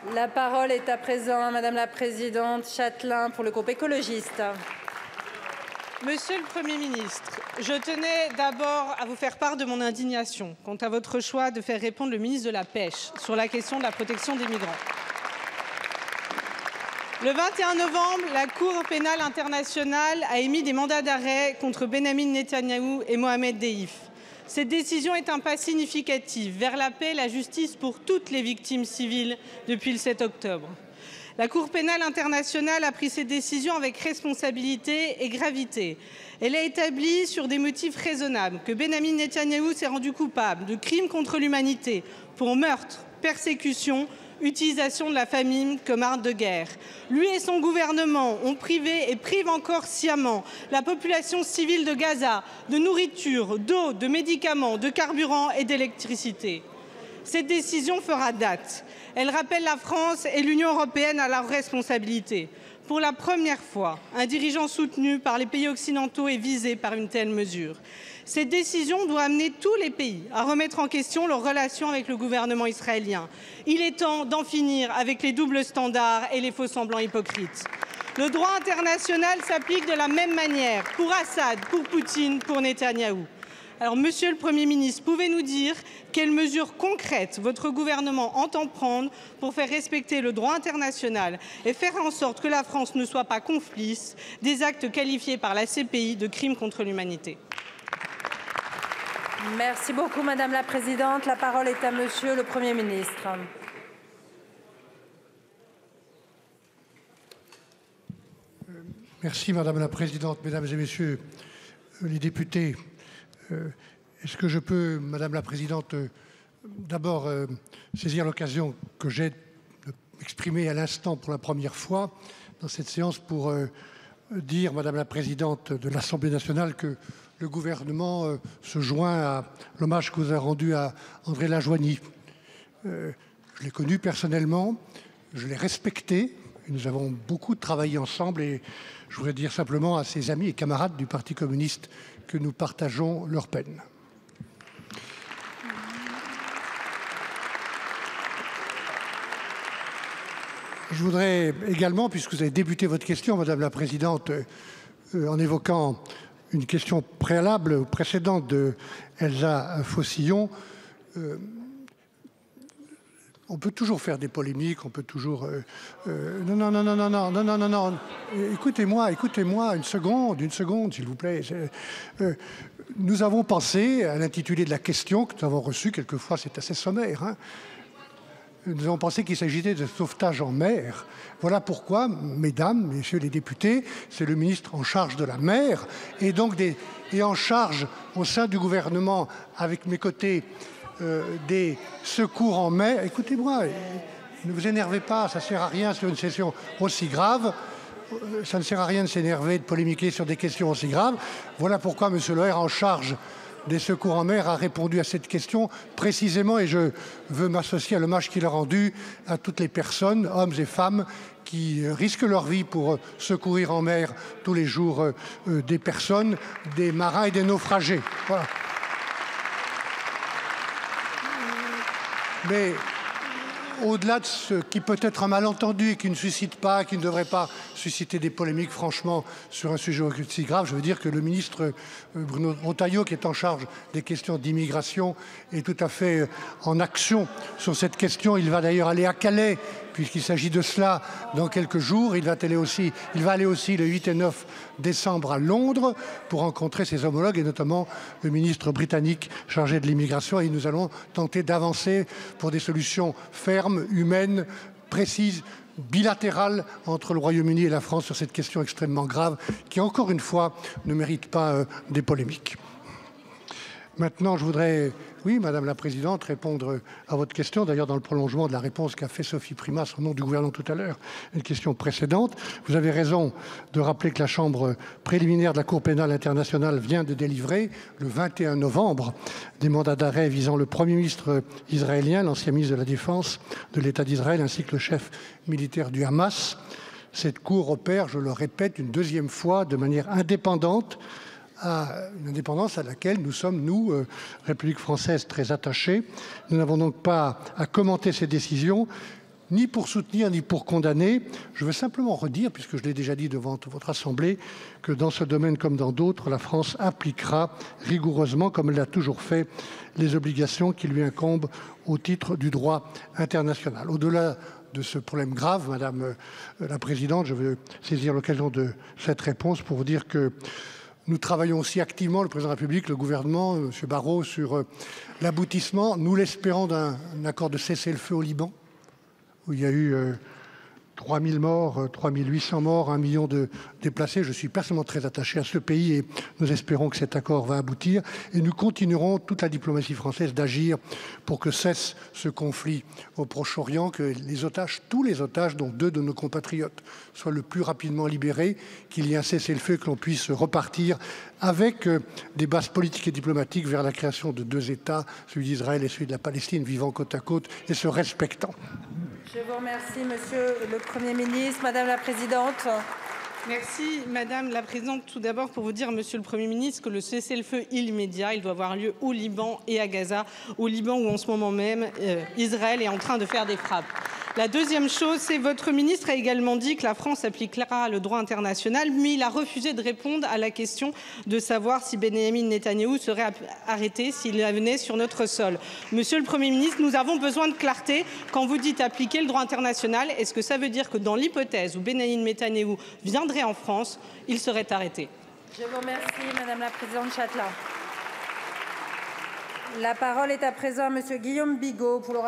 La parole est à présent à Madame la Présidente Châtelain pour le groupe écologiste. Monsieur le Premier ministre, je tenais d'abord à vous faire part de mon indignation quant à votre choix de faire répondre le ministre de la Pêche sur la question de la protection des migrants. Le 21 novembre, la Cour pénale internationale a émis des mandats d'arrêt contre Benyamin Netanyahou et Mohamed Deif. Cette décision est un pas significatif vers la paix et la justice pour toutes les victimes civiles depuis le 7 octobre. La Cour pénale internationale a pris cette décision avec responsabilité et gravité. Elle a établi sur des motifs raisonnables que Benyamin Netanyahou s'est rendu coupable de crimes contre l'humanité pour meurtre, persécution, utilisation de la famine comme arme de guerre. Lui et son gouvernement ont privé et privent encore sciemment la population civile de Gaza de nourriture, d'eau, de médicaments, de carburant et d'électricité. Cette décision fera date. Elle rappelle la France et l'Union européenne à leurs responsabilités. Pour la première fois, un dirigeant soutenu par les pays occidentaux est visé par une telle mesure. Cette décision doit amener tous les pays à remettre en question leurs relations avec le gouvernement israélien. Il est temps d'en finir avec les doubles standards et les faux-semblants hypocrites. Le droit international s'applique de la même manière pour Assad, pour Poutine, pour Netanyahou. Alors, Monsieur le Premier ministre, pouvez-vous nous dire quelles mesures concrètes votre gouvernement entend prendre pour faire respecter le droit international et faire en sorte que la France ne soit pas complice des actes qualifiés par la CPI de crimes contre l'humanité? Merci beaucoup, Madame la Présidente. La parole est à Monsieur le Premier ministre. Merci, Madame la Présidente. Mesdames et Messieurs les députés, est-ce que je peux, Madame la Présidente, d'abord saisir l'occasion que j'ai exprimée à l'instant pour la première fois dans cette séance pour dire, Madame la Présidente de l'Assemblée nationale, que le gouvernement se joint à l'hommage que vous avez rendu à André Lajoigny. Je l'ai connu personnellement, je l'ai respecté, et nous avons beaucoup travaillé ensemble et je voudrais dire simplement à ses amis et camarades du Parti communiste que nous partageons leur peine. Je voudrais également, puisque vous avez débuté votre question, Madame la Présidente, en évoquant une question préalable ou précédente de Elsa Faucillon, on peut toujours faire des polémiques, on peut toujours... Non. Écoutez-moi, une seconde, s'il vous plaît. Nous avons pensé à l'intitulé de la question que nous avons reçue, quelquefois c'est assez sommaire, hein. Nous avons pensé qu'il s'agissait de sauvetage en mer. Voilà pourquoi, mesdames, messieurs les députés, c'est le ministre en charge de la mer et donc et en charge au sein du gouvernement, avec mes côtés, des secours en mer. Écoutez-moi, ne vous énervez pas, ça ne sert à rien sur une session aussi grave. Ça ne sert à rien de s'énerver, de polémiquer sur des questions aussi graves. Voilà pourquoi M. Le Maire, en charge des secours en mer, a répondu à cette question précisément, et je veux m'associer à l'hommage qu'il a rendu à toutes les personnes, hommes et femmes, qui risquent leur vie pour secourir en mer tous les jours des personnes, des marins et des naufragés. Voilà. Mais au-delà de ce qui peut être un malentendu et qui ne suscite pas, qui ne devrait pas susciter des polémiques, franchement, sur un sujet aussi grave, je veux dire que le ministre Bruno Retailleau, qui est en charge des questions d'immigration, est tout à fait en action sur cette question. Il va d'ailleurs aller à Calais, puisqu'il s'agit de cela dans quelques jours. Il va aller aussi le 8 et 9 décembre à Londres pour rencontrer ses homologues et notamment le ministre britannique chargé de l'immigration. Et nous allons tenter d'avancer pour des solutions fermes, humaines, précises, bilatérales entre le Royaume-Uni et la France sur cette question extrêmement grave qui, encore une fois, ne mérite pas des polémiques. Maintenant, je voudrais, oui, Madame la Présidente, répondre à votre question, d'ailleurs dans le prolongement de la réponse qu'a fait Sophie Primas au nom du gouvernement tout à l'heure, une question précédente. Vous avez raison de rappeler que la Chambre préliminaire de la Cour pénale internationale vient de délivrer, le 21 novembre, des mandats d'arrêt visant le Premier ministre israélien, l'ancien ministre de la Défense de l'État d'Israël, ainsi que le chef militaire du Hamas. Cette Cour opère, je le répète, une deuxième fois de manière indépendante, à une indépendance à laquelle nous sommes, nous, République française, très attachés. Nous n'avons donc pas à commenter ces décisions. ni pour soutenir ni pour condamner. Je veux simplement redire, puisque je l'ai déjà dit devant votre Assemblée, que dans ce domaine comme dans d'autres, la France appliquera rigoureusement, comme elle l'a toujours fait, les obligations qui lui incombent au titre du droit international. Au-delà de ce problème grave, Madame la Présidente, je veux saisir l'occasion de cette réponse pour vous dire que nous travaillons aussi activement, le Président de la République, le gouvernement, M. Barrot, sur l'aboutissement, nous l'espérons, d'un accord de cessez-le-feu au Liban, où il y a eu 3 000 morts, 3 800 morts, 1 million de déplacés. Je suis personnellement très attaché à ce pays et nous espérons que cet accord va aboutir. Et nous continuerons, toute la diplomatie française, d'agir pour que cesse ce conflit au Proche-Orient, que les otages, tous les otages, dont 2 de nos compatriotes, soient le plus rapidement libérés, qu'il y ait un cessez-le-feu, que l'on puisse repartir avec des bases politiques et diplomatiques vers la création de 2 États, celui d'Israël et celui de la Palestine, vivant côte à côte et se respectant. Je vous remercie, Monsieur le Premier ministre. Madame la Présidente. Merci Madame la Présidente. Tout d'abord pour vous dire, Monsieur le Premier ministre, que le cessez-le-feu immédiat, il doit avoir lieu au Liban et à Gaza. Au Liban où en ce moment même, Israël est en train de faire des frappes. La deuxième chose, c'est votre ministre a également dit que la France appliquera le droit international, mais il a refusé de répondre à la question de savoir si Benyamin Netanyahou serait arrêté s'il venait sur notre sol. Monsieur le Premier ministre, nous avons besoin de clarté. Quand vous dites appliquer le droit international, est-ce que ça veut dire que dans l'hypothèse où Benyamin Netanyahou viendrait en France, il serait arrêté? Je vous remercie, Madame la Présidente Châtelain. La parole est à présent à Monsieur Guillaume Bigot pour le